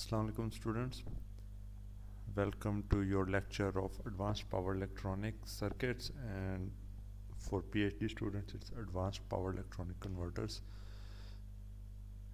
Assalamu alaikum students, welcome to your lecture of Advanced Power Electronic Circuits, and for PhD students it's Advanced Power Electronic Converters.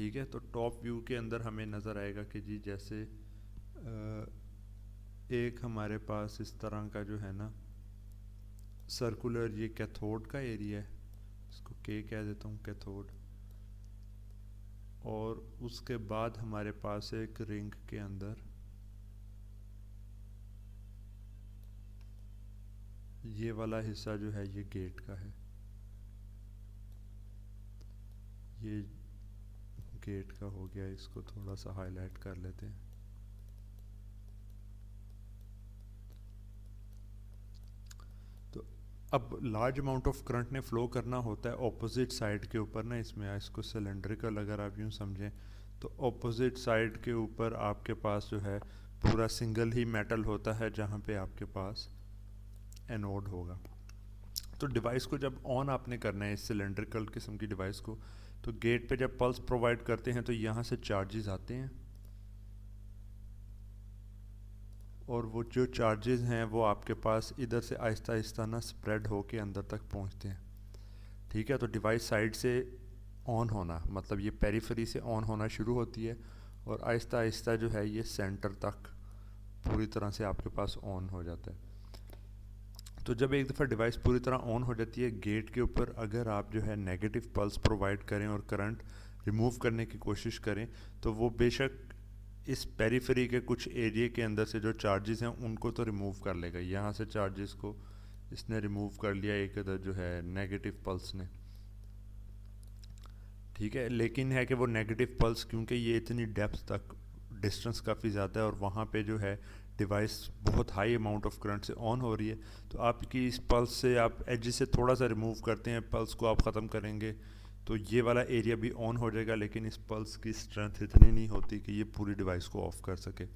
ٹھیک ہے، تو top view کے اندر ہمیں نظر آئے گا کہ جی جیسے ایک ہمارے پاس اس طرح کا جو ہے نا سرکولر یہ کیتھوڈ کا ایریا ہے، اس کو کے کہہ دیتا ہوں کیتھوڈ، اور اس کے بعد ہمارے پاس ایک رنگ کے اندر یہ والا حصہ جو ہے یہ گیٹ کا ہے، یہ گیٹ کا ہو گیا، اس کو تھوڑا سا ہائی لائٹ کر لیتے ہیں۔ تو اب لارج اماؤنٹ آف کرنٹ نے فلو کرنا ہوتا ہے اپوزٹ سائڈ کے اوپر نا، اس میں اس کو سلنڈریکل اگر آپ یوں سمجھیں تو اپوزٹ سائڈ کے اوپر آپ کے پاس جو ہے پورا سنگل ہی میٹل ہوتا ہے جہاں پہ آپ کے پاس اینوڈ ہوگا۔ تو ڈیوائس کو جب آن آپ نے کرنا ہے اس سلنڈریکل قسم کی ڈیوائس کو، تو گیٹ پہ جب پلس پرووائڈ کرتے ہیں تو یہاں سے چارجز آتے ہیں، اور وہ جو چارجز ہیں وہ آپ کے پاس ادھر سے آہستہ آہستہ نا سپریڈ ہو کے اندر تک پہنچتے ہیں۔ ٹھیک ہے، تو ڈیوائس سائڈ سے آن ہونا مطلب یہ پیریفری سے آن ہونا شروع ہوتی ہے، اور آہستہ آہستہ جو ہے یہ سینٹر تک پوری طرح سے آپ کے پاس آن ہو جاتا ہے۔ تو جب ایک دفعہ ڈیوائس پوری طرح آن ہو جاتی ہے گیٹ کے اوپر، اگر آپ جو ہے نیگیٹو پلس پرووائڈ کریں اور کرنٹ ریموو کرنے کی کوشش کریں تو وہ بے شک اس پیریفری کے کچھ ایریے کے اندر سے جو چارجز ہیں ان کو تو ریموو کر لے گا، یہاں سے چارجز کو اس نے ریموو کر لیا ایک ادھر جو ہے نیگیٹو پلس نے، ٹھیک ہے، لیکن ہے کہ وہ نیگیٹو پلس کیونکہ یہ اتنی ڈیپتھ تک ڈسٹنس کافی زیادہ ہے اور وہاں پہ جو ہے ڈیوائس بہت ہائی اماؤنٹ آف کرنٹ سے آن ہو رہی ہے، تو آپ کی اس پلس سے آپ ایج سے تھوڑا سا ریموو کرتے ہیں، پلس کو آپ ختم کریں گے تو یہ والا ایریا بھی آن ہو جائے گا، لیکن اس پلس کی اسٹرینتھ اتنی نہیں ہوتی کہ یہ پوری ڈیوائس کو آف کر سکے،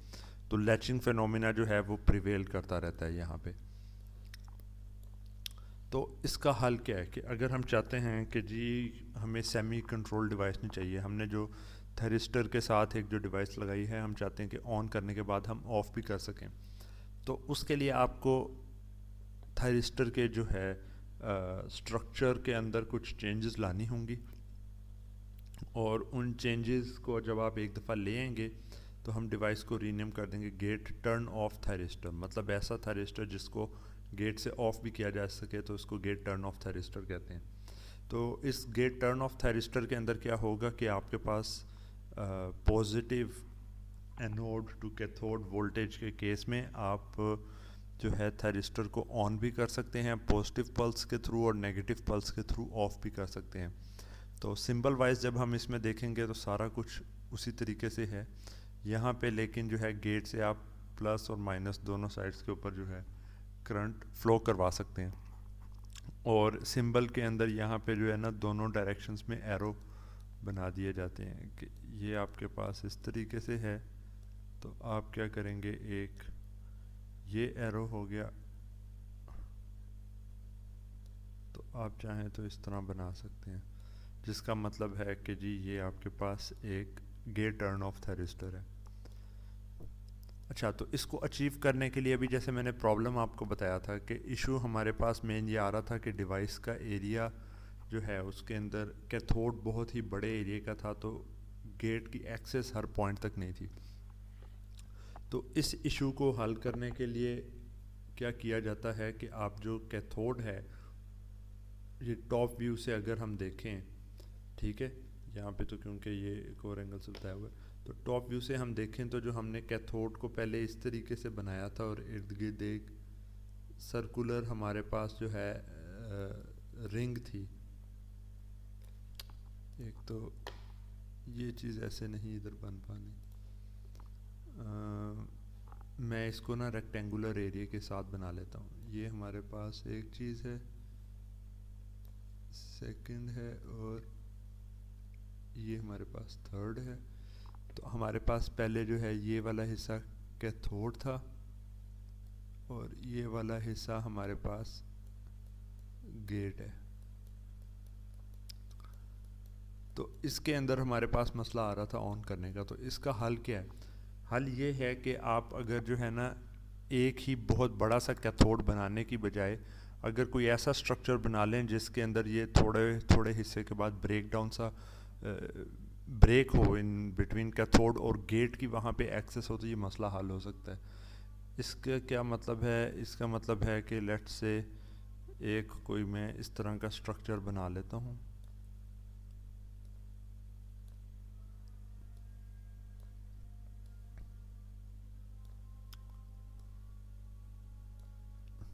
تو لیچنگ فینومینا جو ہے وہ پریویل کرتا رہتا ہے یہاں پہ۔ تو اس کا حل کیا ہے کہ اگر ہم چاہتے ہیں کہ جی ہمیں سیمی کنٹرول ڈیوائس نہیں چاہیے، ہم نے جو تھرسٹر کے ساتھ ایک جو ڈیوائس لگائی ہے ہم چاہتے ہیں کہ آن کرنے کے بعد ہم آف بھی کر سکیں، تو اس کے لیے آپ کو تھرسٹر کے جو ہے اسٹرکچر کے اندر کچھ چینجز لانی ہوں گی، اور ان چینجز کو جب آپ ایک دفعہ لے آئیں گے تو ہم ڈیوائس کو رینیم کر دیں گے گیٹ ٹرن آف تھرسٹر، مطلب ایسا تھرسٹر جس کو گیٹ سے آف بھی کیا جا سکے تو اس کو گیٹ ٹرن آف تھرسٹر کہتے ہیں۔ تو اس گیٹ ٹرن آف تھرسٹر کے اندر کیا ہوگا کہ آپ کے پاس positive anode to cathode voltage کے کیس میں آپ جو ہے تھرسٹر کو آن بھی کر سکتے ہیں پازیٹیو پلس کے تھرو اور نیگیٹو پلس کے تھرو آف بھی کر سکتے ہیں۔ تو سمبل وائز جب ہم اس میں دیکھیں گے تو سارا کچھ اسی طریقے سے ہے یہاں پہ، لیکن جو ہے گیٹ سے آپ پلس اور مائنس دونوں سائڈس کے اوپر جو ہے کرنٹ فلو کروا سکتے ہیں، اور سمبل کے اندر یہاں پہ جو ہے نا دونوں ڈائریکشنز میں ایرو بنا دیے جاتے ہیں کہ یہ آپ کے پاس اس طریقے سے ہے، تو آپ کیا کریں گے ایک یہ ایرو ہو گیا، تو آپ چاہیں تو اس طرح بنا سکتے ہیں جس کا مطلب ہے کہ جی یہ آپ کے پاس ایک گیٹ ٹرن آف تھرسٹر ہے۔ اچھا، تو اس کو اچیو کرنے کے لیے بھی جیسے میں نے پرابلم آپ کو بتایا تھا کہ ایشو ہمارے پاس مین یہ آ رہا تھا کہ ڈیوائس کا ایریا جو ہے اس کے اندر کیتھوڈ بہت ہی بڑے ایریا کا تھا، تو گیٹ کی ایکسس ہر پوائنٹ تک نہیں تھی۔ تو اس ایشو کو حل کرنے کے لیے کیا کیا جاتا ہے کہ آپ جو کیتھوڈ ہے یہ ٹاپ ویو سے اگر ہم دیکھیں، ٹھیک ہے، یہاں پہ تو کیونکہ یہ ایک اور اینگل سے بتایا ہوا ہے، تو ٹاپ ویو سے ہم دیکھیں تو جو ہم نے کیتھوڈ کو پہلے اس طریقے سے بنایا تھا اور ارد گرد ایک سرکولر ہمارے پاس جو ہے رنگ تھی، ایک تو یہ چیز ایسے نہیں ادھر بن پانی، میں اس کو نا ریکٹینگولر ایریا کے ساتھ بنا لیتا ہوں، یہ ہمارے پاس ایک چیز ہے، سیکنڈ ہے، اور یہ ہمارے پاس تھرڈ ہے۔ تو ہمارے پاس پہلے جو ہے یہ والا حصہ کیتھوڈ تھا اور یہ والا حصہ ہمارے پاس گیٹ ہے، تو اس کے اندر ہمارے پاس مسئلہ آ رہا تھا آن کرنے کا۔ تو اس کا حل کیا ہے؟ حل یہ ہے کہ آپ اگر جو ہے نا ایک ہی بہت بڑا سا کیتھوڈ بنانے کی بجائے اگر کوئی ایسا سٹرکچر بنا لیں جس کے اندر یہ تھوڑے تھوڑے حصے کے بعد بریک ڈاؤن سا break who in between cathode اور گیٹ کی وہاں پہ ایکسس ہو تو یہ مسئلہ حل ہو سکتا ہے. اس کا کیا مطلب ہے؟ اس کا مطلب ہے کہ لیٹ سے ایک کوئی میں اس طرح کا اسٹرکچر بنا لیتا ہوں.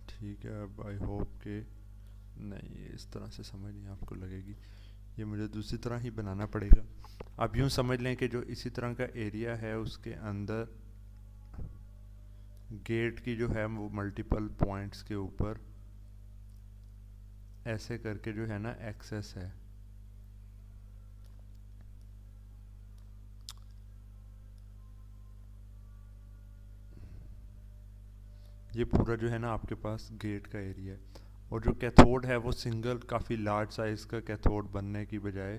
ٹھیک ہے, اب آئی ہوپ کہ نہیں یہ اس طرح سے سمجھ نہیں آپ کو لگے گی, یہ مجھے دوسری طرح ہی بنانا پڑے گا. آپ یوں سمجھ لیں کہ جو اسی طرح کا ایریا ہے اس کے اندر گیٹ کی جو ہے وہ ملٹیپل پوائنٹس کے اوپر ایسے کر کے جو ہے نا ایکسس ہے. یہ پورا جو ہے نا آپ کے پاس گیٹ کا ایریا ہے, اور جو کیتھوڈ ہے وہ سنگل کافی لارج سائز کا کیتھوڈ بننے کی بجائے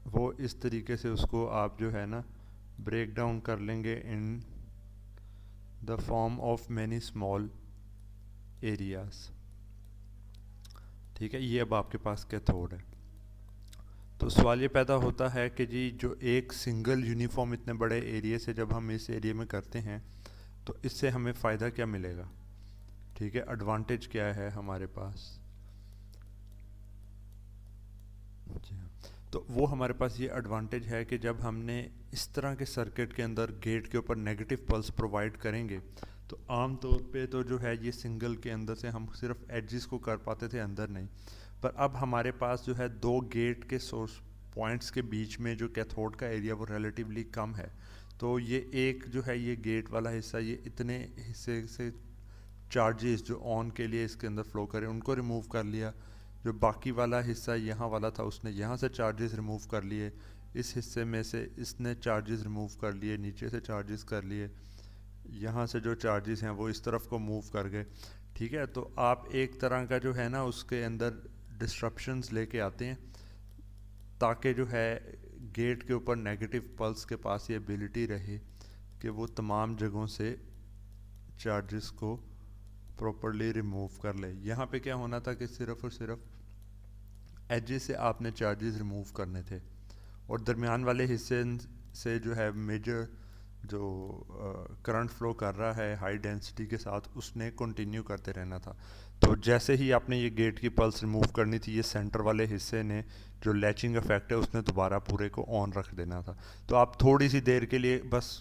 وہ اس طریقے سے اس کو آپ جو ہے نا بریک ڈاؤن کر لیں گے in the form of many small areas. ٹھیک ہے, یہ اب آپ کے پاس کیتھوڈ ہے. تو سوال یہ پیدا ہوتا ہے کہ جی جو ایک سنگل یونیفارم اتنے بڑے ایریے سے جب ہم اس ایریے میں کرتے ہیں تو اس سے ہمیں فائدہ کیا ملے گا؟ ٹھیک ہے, ایڈوانٹیج کیا ہے ہمارے پاس؟ جی ہاں, تو وہ ہمارے پاس یہ ایڈوانٹیج ہے کہ جب ہم نے اس طرح کے سرکٹ کے اندر گیٹ کے اوپر نیگیٹو پلس پرووائڈ کریں گے تو عام طور پہ تو جو ہے یہ سنگل کے اندر سے ہم صرف ایجز کو کر پاتے تھے, اندر نہیں. پر اب ہمارے پاس جو ہے دو گیٹ کے سورس پوائنٹس کے بیچ میں جو کیتھوڈ کا ایریا وہ ریلیٹیولی کم ہے, تو یہ ایک جو ہے یہ گیٹ والا حصہ یہ اتنے حصے سے چارجز جو آن کے لیے اس کے اندر فلو کریں ان کو ریموو کر لیا, جو باقی والا حصہ یہاں والا تھا اس نے یہاں سے چارجز ریموو کر لیے, اس حصے میں سے اس نے چارجز ریموو کر لیے, نیچے سے چارجز کر لیے, یہاں سے جو چارجز ہیں وہ اس طرف کو موو کر گئے. ٹھیک ہے, تو آپ ایک طرح کا جو ہے نا اس کے اندر ڈسٹرپشنز لے کے آتے ہیں تاکہ جو ہے گیٹ کے اوپر نیگیٹو پلس کے پاس یہ ایبیلٹی رہے کہ وہ تمام جگہوں سے چارجز کو پراپرلی ریموو کر لے. یہاں پہ کیا ہونا تھا کہ صرف اور صرف ایجز سے آپ نے چارجز ریموو کرنے تھے اور درمیان والے حصے سے جو ہے میجر جو کرنٹ فلو کر رہا ہے ہائی ڈینسٹی کے ساتھ اس نے کنٹینیو کرتے رہنا تھا. تو جیسے ہی آپ نے یہ گیٹ کی پلس ریموو کرنی تھی یہ سینٹر والے حصے نے جو لیچنگ افیکٹ ہے اس نے دوبارہ پورے کو آن رکھ دینا تھا. تو آپ تھوڑی سی دیر کے لیے بس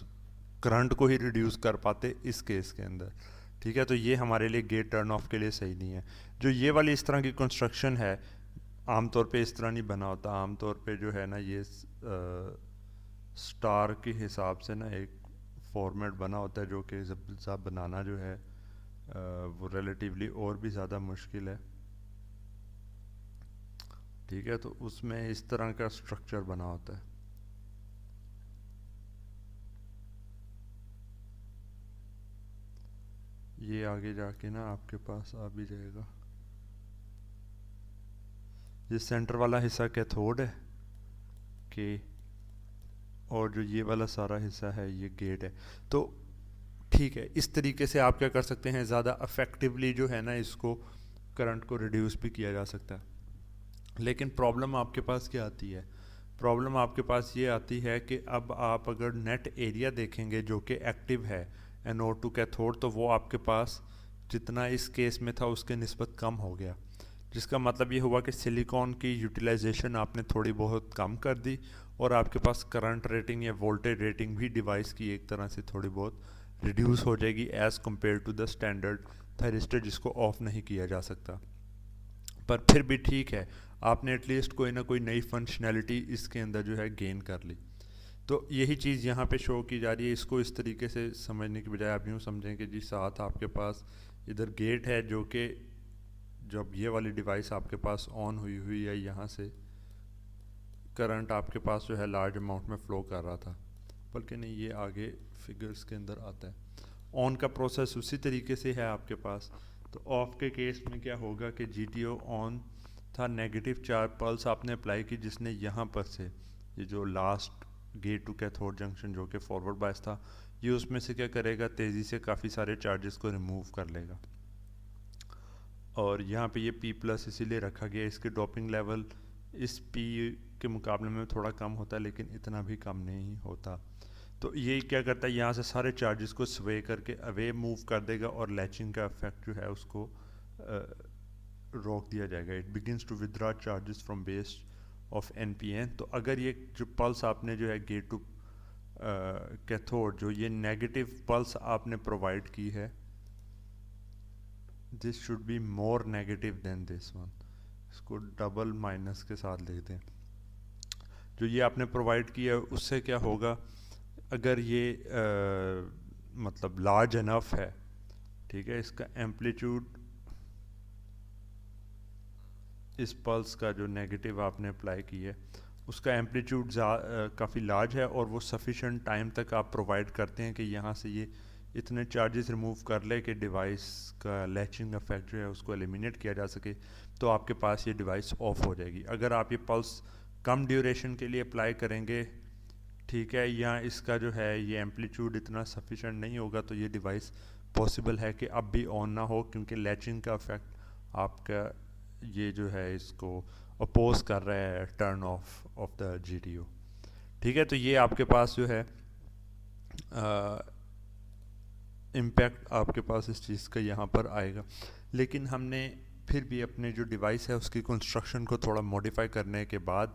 کرنٹ کو ہی ریڈیوس کر پاتے اس کیس کے اندر. ٹھیک ہے, تو یہ ہمارے لیے گیٹ ٹرن آف کے لیے صحیح نہیں ہے. جو یہ والی اس طرح کی کنسٹرکشن ہے عام طور پہ اس طرح نہیں بنا ہوتا, عام طور پہ جو ہے نا یہ سٹار کے حساب سے نا ایک فارمیٹ بنا ہوتا ہے جو کہ بنانا جو ہے وہ ریلیٹیولی اور بھی زیادہ مشکل ہے. ٹھیک ہے, تو اس میں اس طرح کا سٹرکچر بنا ہوتا ہے. یہ آگے جا کے نا آپ کے پاس آ بھی جائے گا. یہ سینٹر والا حصہ کیتھوڈ ہے کہ اور جو یہ والا سارا حصہ ہے یہ گیٹ ہے. تو ٹھیک ہے, اس طریقے سے آپ کیا کر سکتے ہیں, زیادہ افیکٹولی جو ہے نا اس کو کرنٹ کو ریڈیوس بھی کیا جا سکتا ہے. لیکن پرابلم آپ کے پاس کیا آتی ہے؟ پرابلم آپ کے پاس یہ آتی ہے کہ اب آپ اگر نیٹ ایریا دیکھیں گے جو کہ ایکٹیو ہے اینوڈ ٹو کیتھوڈ تو وہ آپ کے پاس جتنا اس کیس میں تھا اس کے نسبت کم ہو گیا, جس کا مطلب یہ ہوا کہ سلیکون کی یوٹیلائزیشن آپ نے تھوڑی بہت کم کر دی اور آپ کے پاس کرنٹ ریٹنگ یا وولٹیج ریٹنگ بھی ڈیوائس کی ایک طرح سے تھوڑی بہت ریڈیوس ہو جائے گی as compare to the standard thyristor جس کو آف نہیں کیا جا سکتا. پر پھر بھی ٹھیک ہے, آپ نے ایٹ لیسٹ کوئی نہ کوئی نئی فنکشنالٹی اس کے اندر جو ہے گین کر لی. تو یہی چیز یہاں پہ شو کی جا رہی ہے. اس کو اس طریقے سے سمجھنے کی بجائے آپ یوں سمجھیں کہ جی ساتھ آپ کے پاس ادھر گیٹ ہے جو کہ جب یہ والی ڈیوائس آپ کے پاس آن ہوئی ہوئی ہے یہاں سے کرنٹ آپ کے پاس جو ہے لارج اماؤنٹ میں فلو کر رہا تھا, بلکہ نہیں یہ آگے فگرز کے اندر آتا ہے. آن کا پروسیس اسی طریقے سے ہے آپ کے پاس. تو آف کے کیس میں کیا ہوگا کہ جی ٹی او آن تھا, نیگیٹو چارج پلس آپ نے اپلائی کی جس نے یہاں پر سے یہ جو last gate to cathode junction جو کہ فارورڈ بائس تھا یہ اس میں سے کیا کرے گا, تیزی سے کافی سارے چارجز کو ریموو کر لے گا. اور یہاں پہ یہ پی پلس اسی لیے رکھا گیا, اس کے ڈراپنگ لیول اس پی کے مقابلے میں تھوڑا کم ہوتا ہے لیکن اتنا بھی کم نہیں ہوتا. تو یہ کیا کرتا ہے یہاں سے سارے چارجز کو سوے کر کے اوے موو کر دے گا اور لیچنگ کا افیکٹ جو ہے اس کو روک دیا جائے گا. It begins to withdraw charges from base of N P N. تو اگر یہ جو پلس آپ نے جو ہے گیٹ ٹو کیتھوڈ جو یہ نیگیٹو پلس آپ نے پرووائڈ کی ہے, this should be more negative than this one. اس کو ڈبل مائنس کے ساتھ لکھ دیں. جو یہ آپ نے پرووائڈ کیا ہے اس سے کیا ہوگا, اگر یہ مطلب لارج انف ہے, ٹھیک ہے, اس کا ایمپلیٹیوڈ اس پلس کا جو نیگیٹو آپ نے اپلائی کی ہے اس کا ایمپلیٹیوڈ کافی لارج ہے اور وہ سفیشینٹ ٹائم تک آپ پرووائڈ کرتے ہیں کہ یہاں سے یہ اتنے چارجز ریموو کر لے کہ ڈیوائس کا لیچنگ افیکٹ جو ہے اس کو ایلیمینیٹ کیا جا سکے, تو آپ کے پاس یہ ڈیوائس آف ہو جائے گی. اگر آپ یہ پلس کم ڈیوریشن کے لیے اپلائی کریں گے, ٹھیک ہے, یا اس کا جو ہے یہ ایمپلیٹیوڈ اتنا سفیشینٹ نہیں ہوگا, تو یہ ڈیوائس پاسبل ہے کہ اب بھی آن نہ ہو, کیونکہ لیچنگ کا افیکٹ آپ کا یہ جو ہے اس کو اپوز کر رہا ہے turn off the G T O. ٹھیک ہے, تو یہ آپ کے پاس جو ہے امپیکٹ آپ کے پاس اس چیز کا یہاں پر آئے گا. لیکن ہم نے پھر بھی اپنے جو ڈیوائس ہے اس کی کنسٹرکشن کو تھوڑا موڈیفائی کرنے کے بعد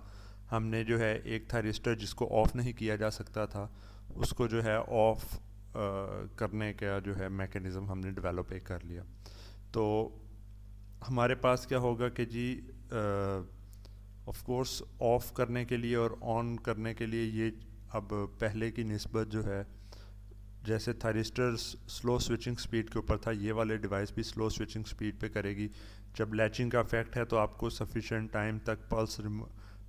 ہم نے جو ہے ایک تھائرسٹر جس کو آف نہیں کیا جا سکتا تھا اس کو جو ہے آف کرنے کا جو ہے میکینزم ہم نے ڈیولپ کر لیا. تو ہمارے پاس کیا ہوگا کہ جی آف کورس آف کرنے کے لیے اور آن کرنے کے لیے یہ اب پہلے کی نسبت جو ہے, جیسے تھائرسٹر سلو سوئچنگ سپیڈ کے اوپر تھا, یہ والے ڈیوائس بھی سلو سوئچنگ سپیڈ پہ کرے گی. جب لیچنگ کا افیکٹ ہے تو آپ کو سفیشینٹ ٹائم تک پلس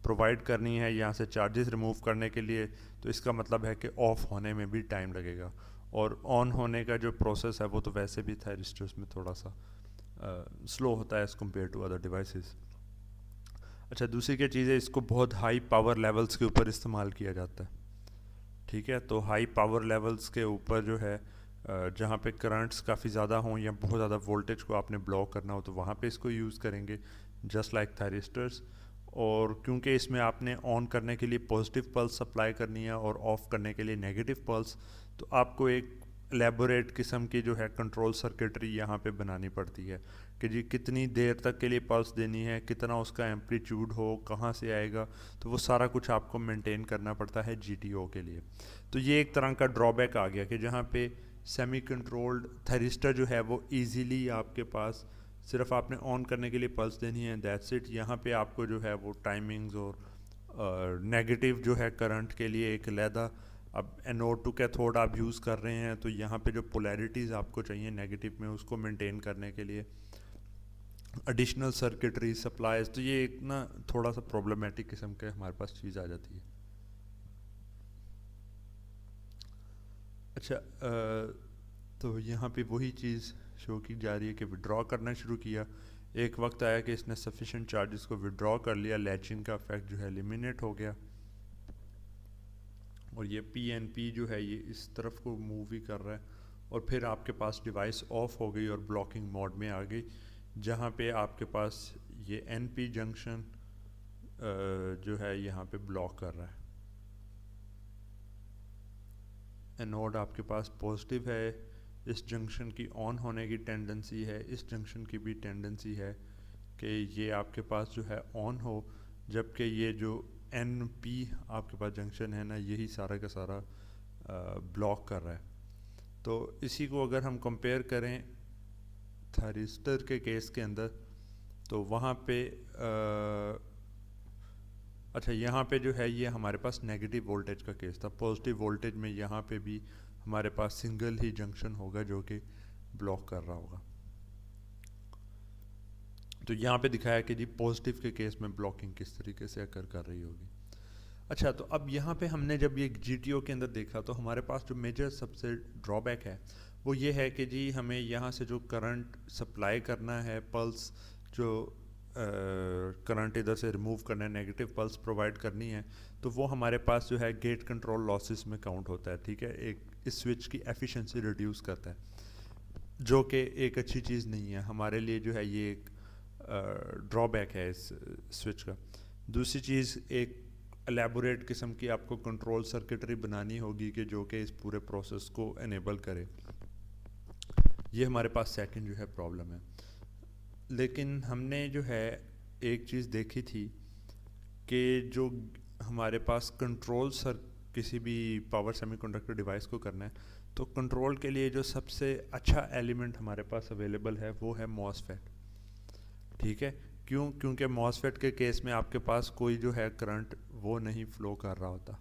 پرووائڈ کرنی ہے یہاں سے چارجز ریموو کرنے کے لیے, تو اس کا مطلب ہے کہ آف ہونے میں بھی ٹائم لگے گا. اور آن ہونے کا جو پروسیس ہے وہ تو ویسے بھی تھائرسٹرس میں تھوڑا سا سلو ہوتا ہے as compare to other devices. اچھا, دوسری کیا چیز ہے, اس کو بہت ہائی پاور لیولز کے اوپر استعمال کیا جاتا ہے. ٹھیک ہے, تو ہائی پاور لیولز کے اوپر جو ہے جہاں پہ کرنٹس کافی زیادہ ہوں یا بہت زیادہ وولٹیج کو آپ نے بلاک کرنا ہو تو وہاں پہ اس کو یوز کریں گے جسٹ لائک تھائرسٹرس. اور کیونکہ اس میں آپ نے آن کرنے کے لیے پازیٹیو پلس سپلائی کرنی ہے اور آف کرنے کے لیے نیگیٹو پلس, تو آپ کو ایک لیبوریٹ قسم کی جو ہے کنٹرول سرکٹری یہاں پہ بنانی پڑتی ہے کہ جی کتنی دیر تک کے لیے پلس دینی ہے, کتنا اس کا ایمپلیٹیوڈ ہو, کہاں سے آئے گا, تو وہ سارا کچھ آپ کو مینٹین کرنا پڑتا ہے جی ٹی او کے لیے. تو یہ ایک طرح کا ڈرا بیک آ گیا کہ جہاں پہ سیمی کنٹرولڈ تھائرسٹر جو ہے وہ ایزیلی آپ کے پاس صرف آپ نے آن کرنے کے لیے پلس دینی ہے, دیٹس اٹ. یہاں پہ آپ کو جو ہے وہ ٹائمنگز اور نیگیٹو جو ہے کرنٹ کے لیے ایک علیحدہ, اب اینوڈ ٹو کیتھوڈ آپ یوز کر رہے ہیں تو یہاں پہ جو پولیرٹیز آپ کو چاہیے نیگیٹو میں اس کو مینٹین کرنے کے لیے ایڈیشنل سرکٹری سپلائز, تو یہ ایک نا تھوڑا سا پرابلمٹک قسم کے ہمارے پاس چیز آ جاتی ہے. اچھا, تو یہاں پہ وہی چیز شو کی جا رہی ہے کہ وڈرا کرنا شروع کیا, ایک وقت آیا کہ اس نے سفیشینٹ چارجز کو وڈرا کر لیا, لیچنگ کا افیکٹ جو ہے ایلیمینیٹ ہو گیا اور یہ پی این پی جو ہے یہ اس طرف کو موو بھی کر رہا ہے, اور پھر آپ کے پاس ڈیوائس آف ہو گئی اور بلاکنگ موڈ میں آ گئی, جہاں پہ آپ کے پاس یہ این پی جنکشن جو ہے یہاں پہ بلاک کر رہا ہے. اینوڈ آپ کے پاس پازیٹیو ہے, اس جنکشن کی آن ہونے کی ٹینڈنسی ہے, اس جنکشن کی بھی ٹینڈنسی ہے کہ یہ آپ کے پاس جو ہے آن ہو, جبکہ یہ جو این پی آپ کے پاس جنکشن ہے نا یہی سارا کا سارا بلاک کر رہا ہے. تو اسی کو اگر ہم کمپیئر کریں تھائرسٹر کے کیس کے اندر تو وہاں پہ اچھا یہاں پہ جو ہے یہ ہمارے پاس نیگیٹو وولٹیج کا کیس تھا, پازیٹیو وولٹیج میں یہاں پہ بھی ہمارے پاس سنگل ہی جنکشن ہوگا جو کہ بلاک کر رہا ہوگا. تو یہاں پہ دکھایا کہ جی پازیٹیو کے کیس میں بلاکنگ کس طریقے سے اکر کر رہی ہوگی. اچھا, تو اب یہاں پہ ہم نے جب یہ جی ٹی او کے اندر دیکھا تو ہمارے پاس جو میجر سب سے ڈرا بیک ہے وہ یہ ہے کہ جی ہمیں یہاں سے جو کرنٹ سپلائی کرنا ہے, پلس جو کرنٹ ادھر سے ریموو کرنا ہے, نیگیٹو پلس پرووائڈ کرنی ہے, تو وہ ہمارے پاس جو ہے گیٹ کنٹرول لاسز میں کاؤنٹ ہوتا ہے. ٹھیک ہے, ایک اس سوئچ کی ایفیشنسی ریڈیوس کرتا ہے جو کہ ایک اچھی چیز نہیں ہے ہمارے لیے, جو ہے یہ ایک ڈرا بیک ہے اس سوئچ کا. دوسری چیز ایک الیبوریٹ قسم کی آپ کو کنٹرول سرکٹری بنانی ہوگی کہ جو کہ اس پورے پروسیس کو انیبل کرے. یہ ہمارے پاس سیکنڈ جو ہے پرابلم ہے. لیکن ہم نے جو ہے ایک چیز دیکھی تھی کہ جو ہمارے پاس کنٹرول کسی بھی پاور سیمی کنڈکٹر ڈیوائس کو کرنا ہے تو کنٹرول کے لیے جو سب سے اچھا ایلیمنٹ ہمارے پاس اویلیبل ہے وہ ہے MOSFET. ٹھیک ہے, کیونکہ MOSFET کے کیس میں آپ کے پاس کوئی جو ہے کرنٹ وہ نہیں فلو کر رہا ہوتا.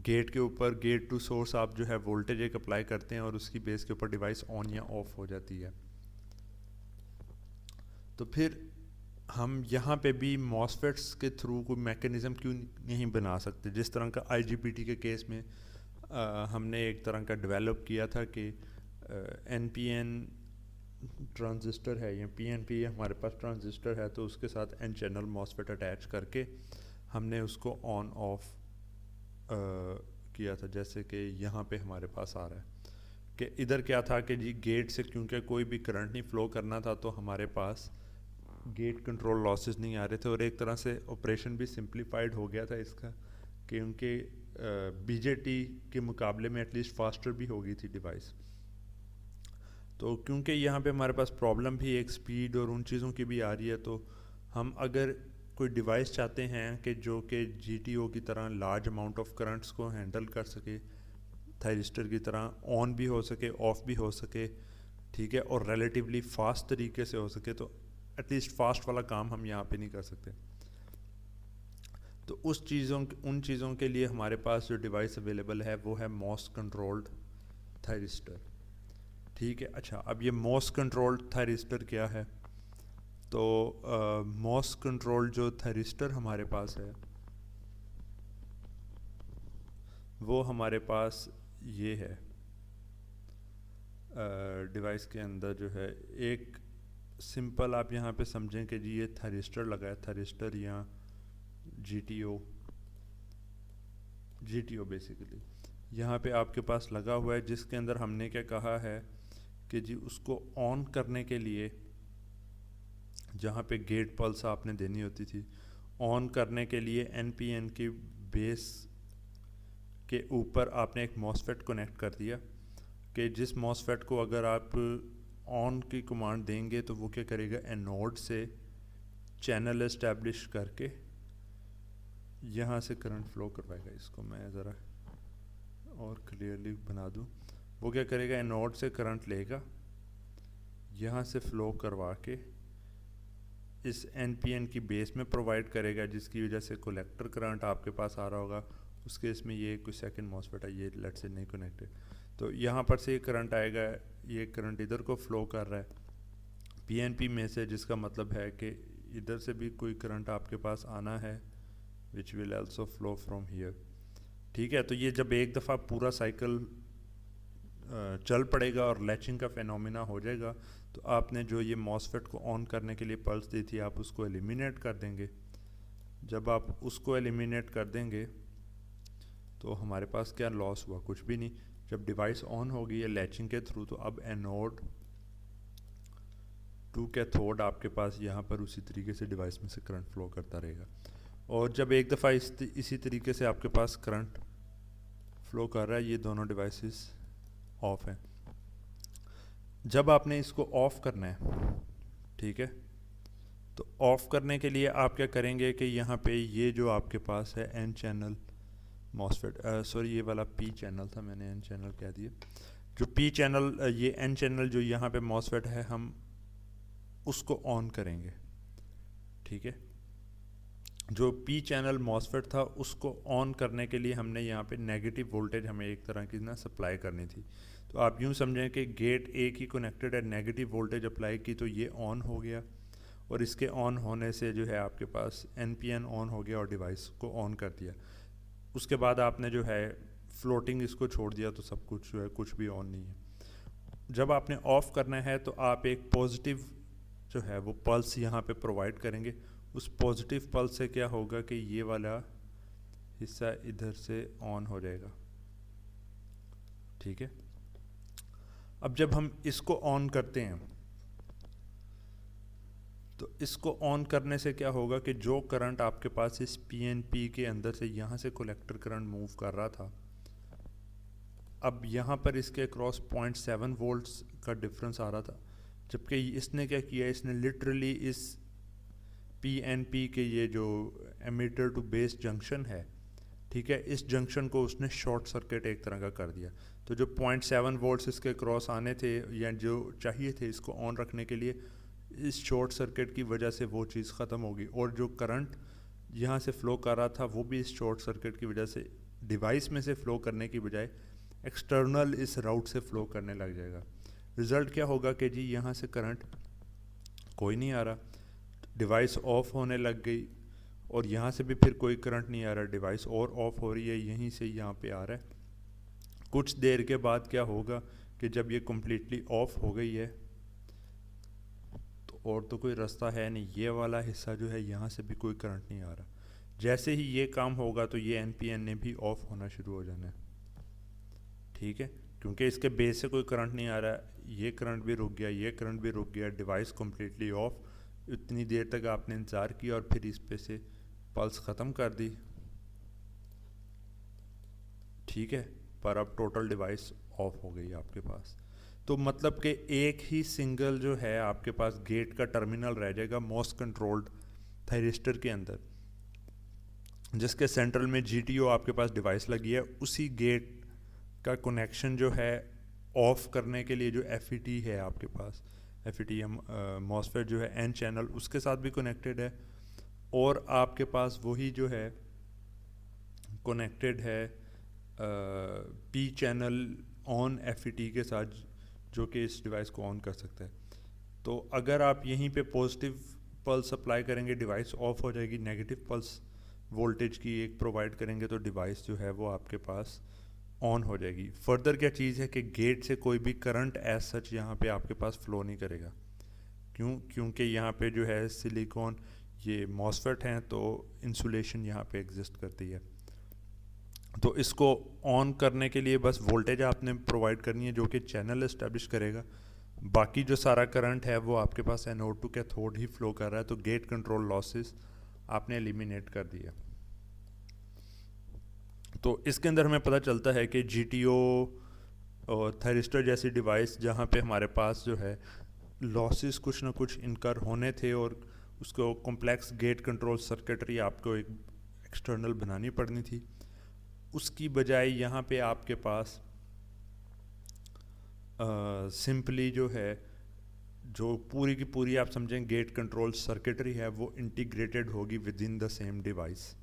گیٹ کے اوپر گیٹ ٹو سورس آپ جو ہے وولٹیج ایک اپلائی کرتے ہیں اور اس کی بیس کے اوپر ڈیوائس آن یا آف ہو جاتی ہے. تو پھر ہم یہاں پہ بھی MOSFETs کے تھرو کوئی میکینزم کیوں نہیں بنا سکتے, جس طرح کا IGBT کے کیس میں ہم نے ایک طرح کا ڈیولپ کیا تھا کہ NPN ٹرانزسٹر ہے یا PNP ہمارے پاس ٹرانزسٹر ہے تو اس کے ساتھ N چینل MOSFET اٹیچ کر کے ہم نے اس کو آن آف کیا تھا, جیسے کہ یہاں پہ ہمارے پاس آ رہا ہے کہ ادھر کیا تھا کہ جی گیٹ سے کیونکہ کوئی بھی کرنٹ نہیں فلو کرنا تھا تو ہمارے پاس گیٹ کنٹرول لاسز نہیں آ رہے تھے, اور ایک طرح سے آپریشن بھی سمپلیفائڈ ہو گیا تھا اس کا, کیونکہ BJT کے مقابلے میں ایٹ لیسٹ فاسٹر بھی ہو گئی تھی ڈیوائس. تو کیونکہ یہاں پہ ہمارے پاس پرابلم بھی ایک سپیڈ اور ان چیزوں کی بھی آ رہی ہے, تو ہم اگر کوئی ڈیوائس چاہتے ہیں کہ جو کہ GTO کی طرح لارج اماؤنٹ آف کرنٹس کو ہینڈل کر سکے, تھائرسٹر کی طرح آن بھی ہو سکے آف بھی ہو سکے, ٹھیک ہے, اور ریلیٹیولی فاسٹ طریقے سے ہو سکے, تو ایٹ لیسٹ فاسٹ والا کام ہم یہاں پہ نہیں کر سکتے. تو ان چیزوں کے لیے ہمارے پاس جو ڈیوائس اویلیبل ہے وہ ہے MOS کنٹرولڈ تھائرسٹر. ٹھیک ہے, اچھا اب یہ MOS کنٹرولڈ تھائرسٹر کیا ہے؟ تو MOS کنٹرولڈ جو تھائرسٹر ہمارے پاس ہے وہ ہمارے پاس یہ ہے, ڈیوائس کے اندر جو ہے ایک سمپل آپ یہاں پہ سمجھیں کہ جی یہ تھائرسٹر لگا ہے, تھائرسٹر یا GTO بیسیکلی یہاں پہ آپ کے پاس لگا ہوا ہے, جس کے اندر ہم نے کیا کہا ہے کہ جی اس کو آن کرنے کے لیے جہاں پہ گیٹ پلس آپ نے دینی ہوتی تھی, آن کرنے کے لیے NPN کی بیس کے اوپر آپ نے ایک MOSFET کنیکٹ کر دیا کہ جس MOSFET کو اگر آپ آن کی کمانڈ دیں گے تو وہ کیا کرے گا, اینوڈ سے چینل اسٹیبلش کر کے یہاں سے کرنٹ فلو کروائے گا. اس کو میں ذرا اور کلیئرلی بنا دوں, وہ کیا کرے گا, اینوڈ سے کرنٹ لے گا, یہاں سے فلو کروا کے اس NPN کی بیس میں پرووائڈ کرے گا, جس کی وجہ سے کولیکٹر کرنٹ آپ کے پاس آ رہا ہوگا. اس کیس میں یہ کوئی سیکنڈ MOSFET ہے, یہ لیٹ سے نہیں کنیکٹڈ, تو یہاں پر سے یہ کرنٹ آئے گا, یہ کرنٹ ادھر کو فلو کر رہا ہے PNP میں سے, جس کا مطلب ہے کہ ادھر سے بھی کوئی کرنٹ آپ کے پاس آنا ہے which will also flow from here. ٹھیک ہے, تو یہ جب ایک دفعہ پورا سائیکل چل پڑے گا اور لیچنگ کا فینومینا ہو جائے گا تو آپ نے جو یہ MOSFET کو آن کرنے کے لیے پلس دی تھی آپ اس کو ایلیمینیٹ کر دیں گے. جب آپ اس کو ایلیمینیٹ کر دیں گے تو ہمارے پاس کیا لاس ہوا, کچھ بھی نہیں. جب ڈیوائس آن ہوگی ہے لیچنگ کے تھرو تو اب اینوڈ ٹو کیتھوڈ آپ کے پاس یہاں پر اسی طریقے سے ڈیوائس میں سے کرنٹ فلو کرتا رہے گا. اور جب ایک دفعہ اسی طریقے سے آپ کے پاس کرنٹ فلو کر رہا ہے, یہ دونوں ڈیوائسز آف ہیں. جب آپ نے اس کو آف کرنا ہے, ٹھیک ہے, تو آف کرنے کے لیے آپ کیا کریں گے کہ یہاں پہ یہ جو آپ کے پاس ہے N چینل MOSFET, سوری یہ والا P چینل تھا, میں نے N چینل کہہ دیا, جو P چینل یہ N چینل جو یہاں پہ MOSFET ہے ہم اس کو آن کریں گے. ٹھیک ہے, جو P چینل MOSFET تھا اس کو آن کرنے کے لیے ہم نے یہاں پہ نیگیٹو وولٹیج ہمیں ایک طرح کی نا سپلائی کرنی تھی. تو آپ یوں سمجھیں کہ گیٹ ایک ہی کنیکٹڈ ہے, نیگیٹو وولٹیج اپلائی کی تو یہ آن ہو گیا, اور اس کے آن ہونے سے جو ہے آپ کے پاس NPN آن ہو گیا اور ڈیوائس کو آن کر دیا. اس کے بعد آپ نے جو ہے فلوٹنگ اس کو چھوڑ دیا تو سب کچھ جو ہے کچھ بھی آن نہیں ہے. جب آپ نے آف کرنا ہے تو آپ ایک پازیٹیو جو ہے وہ پلس یہاں پہ پرووائڈ کریں گے. اس پازیٹیو پلس سے کیا ہوگا کہ یہ والا حصہ ادھر سے آن ہو جائے گا. ٹھیک ہے, اب جب ہم اس کو آن کرتے ہیں تو اس کو آن کرنے سے کیا ہوگا کہ جو کرنٹ آپ کے پاس اس پی این پی کے اندر سے یہاں سے کولیکٹر کرنٹ موو کر رہا تھا، اب یہاں پر اس کے اکراس 0.7 وولٹس کا ڈفرنس آ رہا تھا، جبکہ اس نے کیا کیا، اس نے لٹرلی اس پی این پی کے یہ جو ایمیٹر ٹو بیس جنکشن ہے، ٹھیک ہے، اس جنکشن کو اس نے شارٹ سرکٹ ایک طرح کا کر دیا. تو جو 0.7 وولٹس اس کے کراس آنے تھے یا جو چاہیے تھے اس کو آن رکھنے کے لیے، اس شارٹ سرکٹ کی وجہ سے وہ چیز ختم ہوگی، اور جو کرنٹ یہاں سے فلو کر رہا تھا وہ بھی اس شارٹ سرکٹ کی وجہ سے ڈیوائس میں سے فلو کرنے کی بجائے ایکسٹرنل اس راؤٹ سے فلو کرنے لگ جائے گا. رزلٹ کیا ہوگا کہ جی یہاں سے کرنٹ کوئی نہیں آ رہا، ڈیوائس آف ہونے لگ گئی، اور یہاں سے بھی پھر کوئی کرنٹ نہیں آ رہا، ڈیوائس اور آف ہو رہی ہے، یہیں سے یہاں پہ آ رہا ہے. کچھ دیر کے بعد کیا ہوگا کہ جب یہ کمپلیٹلی آف ہو گئی ہے تو اور تو کوئی رستہ ہے نہیں، یہ والا حصہ جو ہے یہاں سے بھی کوئی کرنٹ نہیں آ رہا. جیسے ہی یہ کام ہوگا تو یہ این پی این نے بھی آف ہونا شروع ہو جانا ہے، ٹھیک ہے، کیونکہ اس کے بیس سے کوئی کرنٹ نہیں آ رہا، یہ کرنٹ بھی رک گیا، یہ کرنٹ بھی رک گیا، ڈیوائس کمپلیٹلی آف. اتنی دیر تک آپ نے انتظار کیا اور پھر اس پہ سے پلس ختم کر دی، ٹھیک ہے، پر اب ٹوٹل ڈیوائس آف ہو گئی آپ کے پاس. تو مطلب کہ ایک ہی سنگل جو ہے آپ کے پاس گیٹ کا ٹرمینل رہ جائے گا موسٹ کنٹرولڈ تھائرسٹر کے اندر، جس کے سینٹرل میں جی ٹی او آپ کے پاس ڈیوائس لگی ہے. اسی گیٹ کا کنیکشن جو ہے آف کرنے کے لیے جو ایف ای ٹی ہے آپ کے پاس، ایف ای ٹی ایم ماسفیٹ جو ہے این چینل اس کے ساتھ بھی کنیکٹڈ ہے، اور آپ کے پاس وہی جو ہے کنیکٹڈ ہے پی چینل آن ایف ای ٹی کے ساتھ، جو کہ اس ڈیوائس کو آن کر سکتا ہے. تو اگر آپ یہیں پہ پازیٹیو پلس اپلائی کریں گے ڈیوائس آف ہو جائے گی، نیگیٹو پلس وولٹیج کی ایک پرووائڈ کریں گے تو ڈیوائس جو ہے وہ آپ کے پاس آن ہو جائے گی. فردر کیا چیز ہے کہ گیٹ سے کوئی بھی کرنٹ ایز سچ یہاں پہ آپ کے پاس فلو نہیں کرے گا، کیونکہ یہاں پہ جو ہے سلیکون یہ ماسفیٹ ہیں تو انسولیشن یہاں پہ ایگزسٹ کرتی ہے. تو اس کو آن کرنے کے لیے بس وولٹیج آپ نے پرووائڈ کرنی ہے جو کہ چینل اسٹیبلش کرے گا، باقی جو سارا کرنٹ ہے وہ آپ کے پاس اینوڈ ٹو کیتھوڈ ہی فلو کر رہا ہے. تو گیٹ کنٹرول لاسز آپ نے ایلیمینیٹ کر دیا. تو اس کے اندر ہمیں پتہ چلتا ہے کہ جی ٹی او اور تھائرسٹر جیسی ڈیوائس جہاں پہ ہمارے پاس جو ہے لاسز کچھ نہ کچھ انکر ہونے تھے، اور اس کو کمپلیکس گیٹ کنٹرول سرکٹری آپ کو ایک ایکسٹرنل بنانی پڑنی تھی، اس کی بجائے یہاں پہ آپ کے پاس سمپلی جو ہے جو پوری کی پوری آپ سمجھیں گیٹ کنٹرول سرکٹری ہے وہ انٹیگریٹڈ ہوگی with in the same device,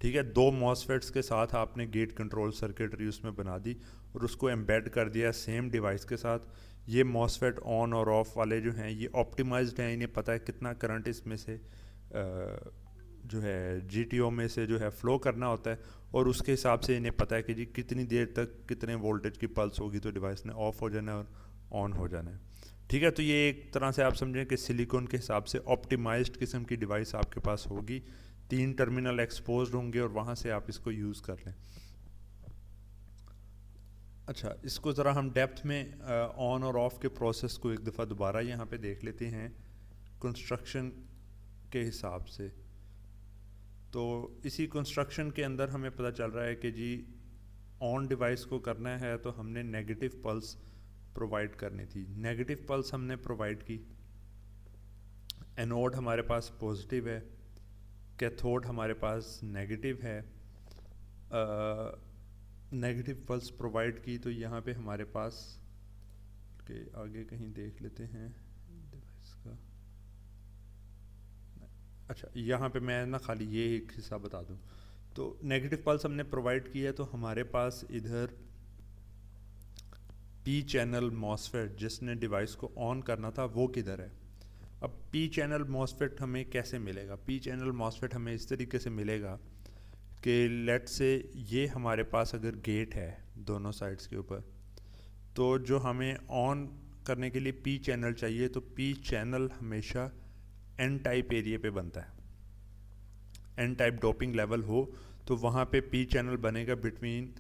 ٹھیک ہے. دو ماسفیٹس کے ساتھ آپ نے گیٹ کنٹرول سرکٹری اس میں بنا دی اور اس کو ایمبیڈ کر دیا سیم ڈیوائس کے ساتھ. یہ ماسفیٹ آن اور آف والے جو ہیں یہ آپٹیمائزڈ ہیں، انہیں پتہ ہے کتنا کرنٹ اس میں سے جو ہے جی ٹی او میں سے جو ہے فلو کرنا ہوتا ہے، اور اس کے حساب سے انہیں پتہ ہے کہ جی کتنی دیر تک کتنے وولٹیج کی پلس ہوگی تو ڈیوائس نے آف ہو جانا ہے اور آن ہو جانا ہے، ٹھیک ہے. تو یہ ایک طرح سے آپ سمجھیں کہ سلیکون کے حساب سے آپٹیمائزڈ قسم کی ڈیوائس آپ کے پاس ہوگی، 3 ٹرمینل ایکسپوزڈ ہوں گے اور وہاں سے آپ اس کو یوز کر لیں. اچھا، اس کو ذرا ہم ڈیپتھ میں آن اور آف کے پروسیس کو ایک دفعہ دوبارہ یہاں پہ دیکھ لیتے ہیں کنسٹرکشن کے حساب سے. تو اسی کنسٹرکشن کے اندر ہمیں پتہ چل رہا ہے کہ جی آن ڈیوائس کو کرنا ہے تو ہم نے نیگیٹو پلس پرووائڈ کرنی تھی. نیگیٹو پلس ہم نے پرووائڈ کی، اینوڈ ہمارے پاس پازیٹیو ہے، کیتھوڈ ہمارے پاس نیگیٹو ہے. نیگیٹو پلس پرووائڈ کی تو یہاں پہ ہمارے پاس کہ آگے کہیں دیکھ لیتے ہیں ڈیوائس کا. اچھا، یہاں پہ میں نا خالی یہ ایک حصہ بتا دوں. تو نیگیٹو پلس ہم نے پرووائڈ کی ہے تو ہمارے پاس ادھر پی چینل ماسفیٹ جس نے ڈیوائس کو آن کرنا تھا وہ کدھر ہے. اب پی چینل ماسفیٹ ہمیں کیسے ملے گا؟ پی چینل ماسفیٹ ہمیں اس طریقے سے ملے گا کہ لیٹ سے یہ ہمارے پاس اگر گیٹ ہے دونوں سائڈس کے اوپر، تو جو ہمیں آن کرنے کے لیے پی چینل چاہیے تو پی چینل ہمیشہ این ٹائپ ایریے پہ بنتا ہے. این ٹائپ ڈوپنگ لیول ہو تو وہاں پہ پی چینل بنے گا بٹوین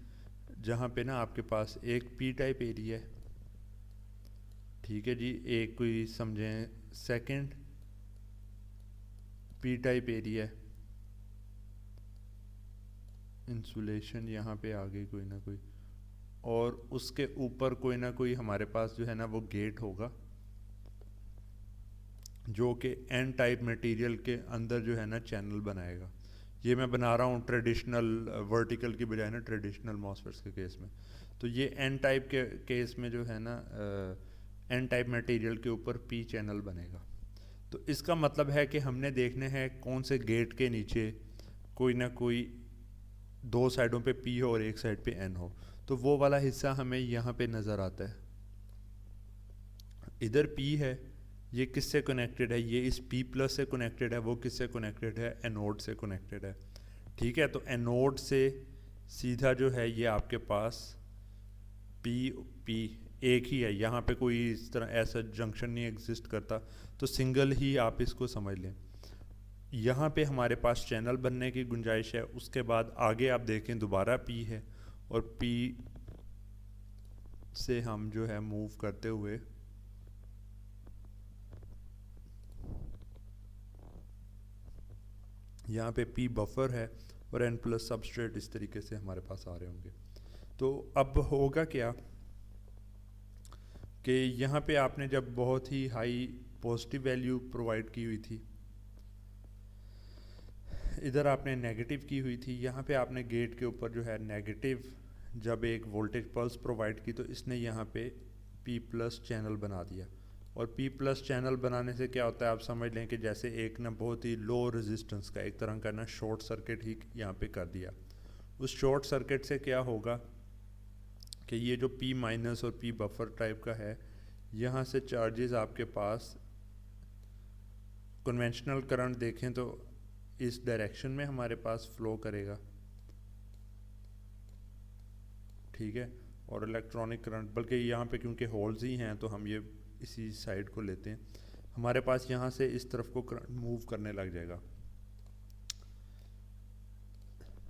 جہاں پہ نا آپ کے پاس ایک پی ٹائپ ایریا ہے، ٹھیک ہے جی، ایک کوئی سمجھیں سیکنڈ پی ٹائپ ایریا ہے، انسولیشن یہاں پہ آ گئی کوئی نہ کوئی، اور اس کے اوپر کوئی نہ کوئی ہمارے پاس جو ہے نا وہ گیٹ ہوگا جو کہ این ٹائپ میٹیریل کے اندر جو ہے نا چینل بنائے گا. یہ میں بنا رہا ہوں ٹریڈیشنل ورٹیکل کی بجائے نا ٹریڈیشنل ماسفیٹس کے کیس میں. تو یہ این ٹائپ کے کیس میں جو ہے نا این ٹائپ میٹیریل کے اوپر پی چینل بنے گا. تو اس کا مطلب ہے کہ ہم نے دیکھنے ہیں کون سے گیٹ کے نیچے کوئی نہ کوئی دو سائڈوں پہ پی ہو اور ایک سائڈ پہ این ہو. تو وہ والا حصہ ہمیں یہاں پہ نظر آتا ہے. ادھر پی ہے، یہ کس سے کنیکٹڈ ہے؟ یہ اس پی پلس سے کنیکٹڈ ہے. وہ کس سے کنیکٹڈ ہے؟ اینوڈ سے کنیکٹڈ ہے. ٹھیک ہے، تو اینوڈ سے سیدھا جو ہے یہ آپ کے پاس پی ایک ہی ہے، یہاں پہ کوئی اس طرح ایسا جنکشن نہیں ایگزسٹ کرتا، تو سنگل ہی آپ اس کو سمجھ لیں. یہاں پہ ہمارے پاس چینل بننے کی گنجائش ہے. اس کے بعد آگے آپ دیکھیں دوبارہ پی ہے، اور پی سے ہم جو ہے موو کرتے ہوئے یہاں پہ پی بفر ہے اور این پلس سبسٹریٹ اس طریقے سے ہمارے پاس آ رہے ہوں گے. تو اب ہوگا کیا کہ یہاں پہ آپ نے جب بہت ہی ہائی پازیٹیو ویلیو پرووائڈ کی ہوئی تھی، ادھر آپ نے نیگیٹو کی ہوئی تھی، یہاں پہ آپ نے گیٹ کے اوپر جو ہے نیگیٹو جب ایک وولٹیج پلس پرووائڈ کی تو اس نے یہاں پہ پی پلس چینل بنا دیا. اور پی پلس چینل بنانے سے کیا ہوتا ہے آپ سمجھ لیں کہ جیسے ایک نا بہت ہی لو ریزسٹنس کا ایک طرح کا نا شارٹ سرکٹ ہی یہاں پہ کر دیا. اس شارٹ سرکٹ سے کیا ہوگا کہ یہ جو پی مائنس اور پی بفر ٹائپ کا ہے، یہاں سے چارجز آپ کے پاس کنونشنل کرنٹ دیکھیں تو اس ڈائریکشن میں ہمارے پاس فلو کرے گا. ٹھیک ہے، اور الیکٹرانک کرنٹ بلکہ یہاں پہ کیونکہ ہولز ہی ہیں تو ہم یہ اسی سائڈ کو لیتے ہیں، ہمارے پاس یہاں سے اس طرف کو کرنٹ موو کرنے لگ جائے گا،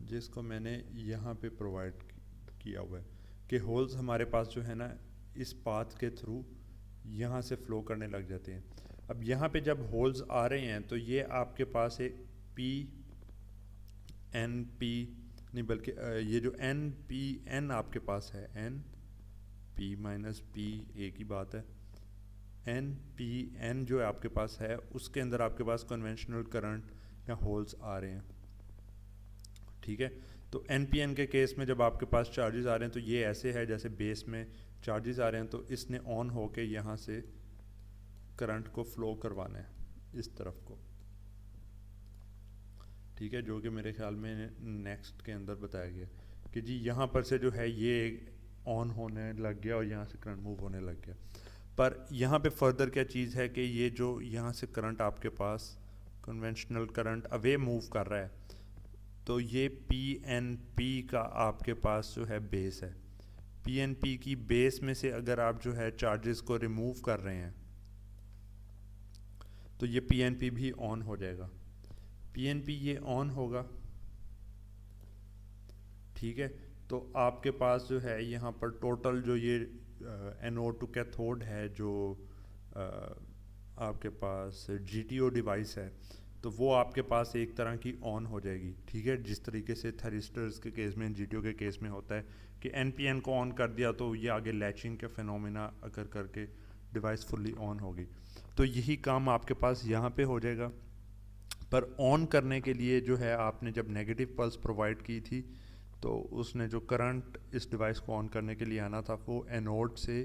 جس کو میں نے یہاں پہ پرووائڈ کیا ہوا ہے کہ ہولز ہمارے پاس جو ہے نا اس پاتھ کے تھرو یہاں سے فلو کرنے لگ جاتے ہیں. اب یہاں پہ جب ہولز آ رہے ہیں تو یہ آپ کے پاس ایک پی این پی نہیں بلکہ یہ جو این پی این آپ کے پاس ہے، این پی مائنس پی ایک ہی بات ہے، این پی این جو آپ کے پاس ہے اس کے اندر آپ کے پاس کنونشنل کرنٹ یا ہولز آ رہے ہیں. ٹھیک ہے، تو این پی این کے کیس میں جب آپ کے پاس چارجز آ رہے ہیں تو یہ ایسے ہے جیسے بیس میں چارجز آ رہے ہیں، تو اس نے آن ہو کے یہاں سے کرنٹ کو فلو کروانا ہے اس طرف کو. ٹھیک ہے، جو کہ میرے خیال میں نیکسٹ کے اندر بتایا گیا کہ جی یہاں پر سے جو ہے یہ آن ہونے لگ گیا اور یہاں سے کرنٹ موو ہونے لگ گیا. پر یہاں پہ فردر کیا چیز ہے کہ یہ جو یہاں سے کرنٹ آپ کے پاس کنونشنل کرنٹ اوے موو کر رہا ہے، تو یہ پی این پی کا آپ کے پاس جو ہے بیس ہے. پی این پی کی بیس میں سے اگر آپ جو ہے چارجز کو ریموو کر رہے ہیں تو یہ پی این پی بھی آن ہو جائے گا. پی این پی یہ آن ہوگا. ٹھیک ہے، تو آپ کے پاس جو ہے یہاں پر ٹوٹل جو یہ اینوڈ ٹو کیتھوڈ ہے جو آپ کے پاس جی ٹی او ڈیوائس ہے، تو وہ آپ کے پاس ایک طرح کی آن ہو جائے گی. ٹھیک ہے، جس طریقے سے تھرسٹرز کے کیس میں جی ٹی او کے کیس میں ہوتا ہے کہ این پی این کو آن کر دیا تو یہ آگے لیچنگ کے فینومینا اگر کر کے ڈیوائس فلی آن ہوگی. تو یہی کام آپ کے پاس یہاں پہ ہو جائے گا. پر آن کرنے کے لیے جو ہے آپ نے جب نیگیٹو پلس پرووائڈ کی تھی تو اس نے جو کرنٹ اس ڈیوائس کو آن کرنے کے لیے آنا تھا وہ اینوڈ سے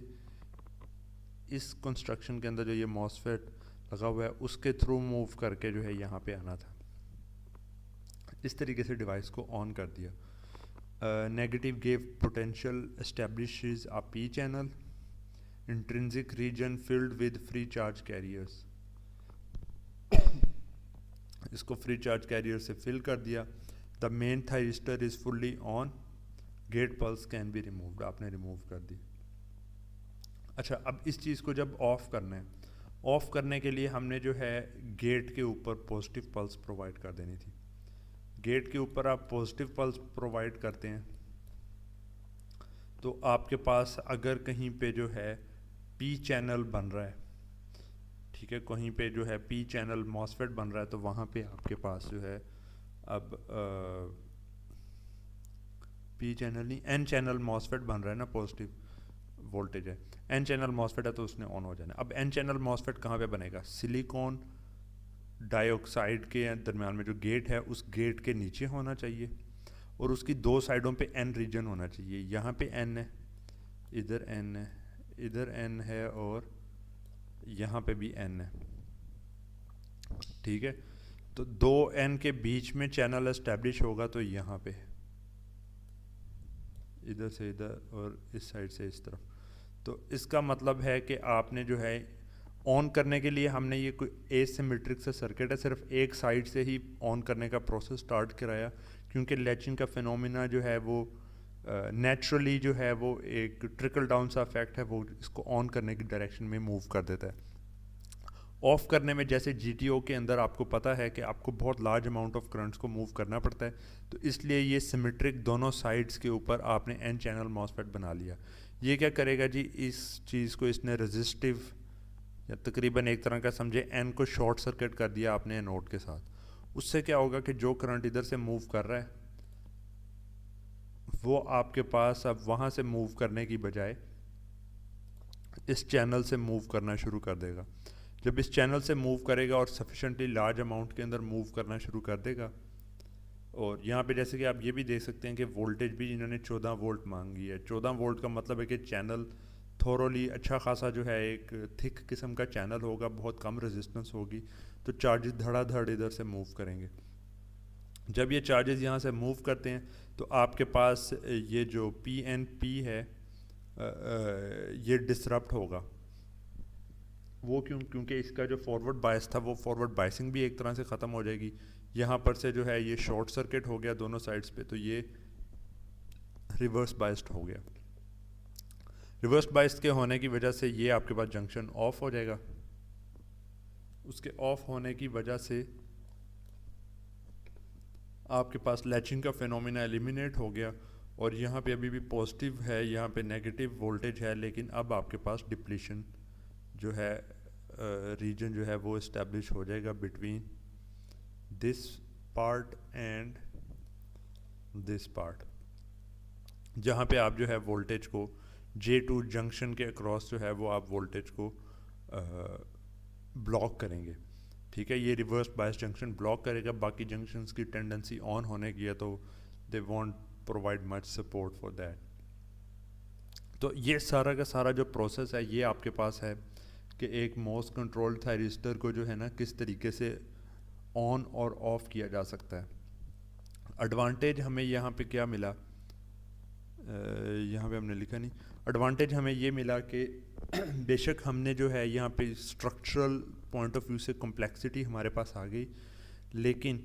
اس کنسٹرکشن کے اندر جو یہ ماسفیٹ لگا ہوا ہے اس کے تھرو موو کر کے جو ہے یہاں پہ آنا تھا. اس طریقے سے ڈیوائس کو آن کر دیا. Negative gate potential establishes a P channel intrinsic region flood with free charge carriers. اس کو فری چارج کیریئر سے فل کر دیا. The main thyristor is fully on, gate pulse can be removed, آپ نے ریموو کر دی. اچھا، اب اس چیز کو جب آف کرنا ہے، آف کرنے کے لیے ہم نے جو ہے گیٹ کے اوپر پازیٹیو پلس پرووائڈ کر دینی تھی. گیٹ کے اوپر آپ پازیٹیو پلس پرووائڈ کرتے ہیں تو آپ کے پاس اگر کہیں پہ جو ہے پی چینل بن رہا ہے ٹھیک ہے. کہیں پہ جو ہے پی چینل ماسفیٹ بن رہا ہے تو وہاں پہ آپ کے پاس جو ہے اب پی چینل نہیں این چینل ماسفیٹ بن رہا ہے نا, پازیٹیو وولٹیج ہے, این چینل ماسفیٹ ہے تو اس نے آن ہو جانا ہے. اب این چینل ماسفیٹ کہاں پہ بنے گا؟ سلیکون ڈائی آکسائڈ کے درمیان میں جو گیٹ ہے اس گیٹ کے نیچے ہونا چاہیے, اور اس کی دو سائڈوں پہ این ریجن ہونا چاہیے. یہاں پہ این ہے, ادھر این ہے, ادھر این ہے, اور یہاں پہ بھی این ہے. ٹھیک ہے, تو دو این کے بیچ میں چینل اسٹیبلش ہوگا تو یہاں پہ ادھر سے ادھر اور اس سائڈ سے اس طرف. تو اس کا مطلب ہے کہ آپ نے جو ہے آن کرنے کے لیے ہم نے یہ کوئی اے سیمیٹرک سے سرکٹ ہے, صرف ایک سائڈ سے ہی آن کرنے کا پروسیس سٹارٹ کرایا, کیونکہ لیچنگ کا فینومینا جو ہے وہ نیچرلی جو ہے وہ ایک ٹرکل ڈاؤن سا افیکٹ ہے, وہ اس کو آن کرنے کی ڈائریکشن میں موو کر دیتا ہے. آف کرنے میں جیسے جی ٹی او کے اندر آپ کو پتہ ہے کہ آپ کو بہت لارج اماؤنٹ آف کرنٹس کو موو کرنا پڑتا ہے, تو اس لیے یہ سیمیٹرک دونوں سائڈس کے اوپر آپ نے این چینل ماسفیٹ بنا لیا. یہ کیا کرے گا جی, اس چیز کو اس نے رزسٹیو یا تقریباً ایک طرح کا سمجھے این کو شارٹ سرکٹ کر دیا آپ نے انوڈ کے ساتھ. اس سے کیا ہوگا کہ جو کرنٹ ادھر سے موو کر رہا ہے وہ آپ کے پاس اب وہاں سے موو کرنے کی بجائے اس چینل سے موو کرنا شروع کر دے گا. جب اس چینل سے موو کرے گا اور سفیشینٹلی لارج اماؤنٹ کے اندر موو کرنا شروع کر دے گا, اور یہاں پہ جیسے کہ آپ یہ بھی دیکھ سکتے ہیں کہ وولٹیج بھی انہوں نے 14 وولٹ مانگی ہے. 14 وولٹ کا مطلب ہے کہ چینل تھورولی اچھا خاصا جو ہے ایک تھک قسم کا چینل ہوگا, بہت کم ریزسٹنس ہوگی, تو چارجز دھڑا دھڑ ادھر سے موو کریں گے. جب یہ چارجز یہاں سے موو کرتے ہیں تو آپ کے پاس یہ جو پی این پی ہے یہ ڈسرپٹ ہوگا. وہ کیونکہ اس کا جو فارورڈ بائس تھا وہ فارورڈ بائسنگ بھی ایک طرح سے ختم ہو جائے گی. یہاں پر سے جو ہے یہ شارٹ سرکٹ ہو گیا دونوں سائڈز پہ, تو یہ ریورس بائسڈ ہو گیا. ریورس بائسڈ کے ہونے کی وجہ سے یہ آپ کے پاس جنکشن آف ہو جائے گا. اس کے آف ہونے کی وجہ سے آپ کے پاس لیچنگ کا فینومینا ایلیمینیٹ ہو گیا, اور یہاں پہ ابھی بھی پازیٹیو ہے, یہاں پہ نیگیٹو وولٹیج ہے, لیکن اب آپ کے پاس ڈپلیشن جو ہے ریجن جو ہے وہ اسٹیبلش ہو جائے گا between this part and this part, جہاں پہ آپ جو ہے وولٹیج کو J2 جنکشن کے اکراس جو ہے وہ آپ وولٹیج کو بلاک کریں گے. ٹھیک ہے, یہ ریورس بائس جنکشن بلاک کرے گا, باقی جنکشنز کی ٹینڈنسی آن ہونے کی ہے تو they want provide much support for that. تو یہ سارا کا سارا جو پروسیس ہے یہ آپ کے پاس ہے کہ ایک موس کنٹرول تھائرسٹر کو جو ہے نا کس طریقے سے آن اور آف کیا جا سکتا ہے. ایڈوانٹیج ہمیں یہاں پہ کیا ملا, یہاں پہ ہم نے لکھا نہیں. ایڈوانٹیج ہمیں یہ ملا کہ بے شک ہم نے جو ہے یہاں پہ اسٹرکچرل پوائنٹ آف ویو سے کمپلیکسٹی ہمارے پاس آ گئی, لیکن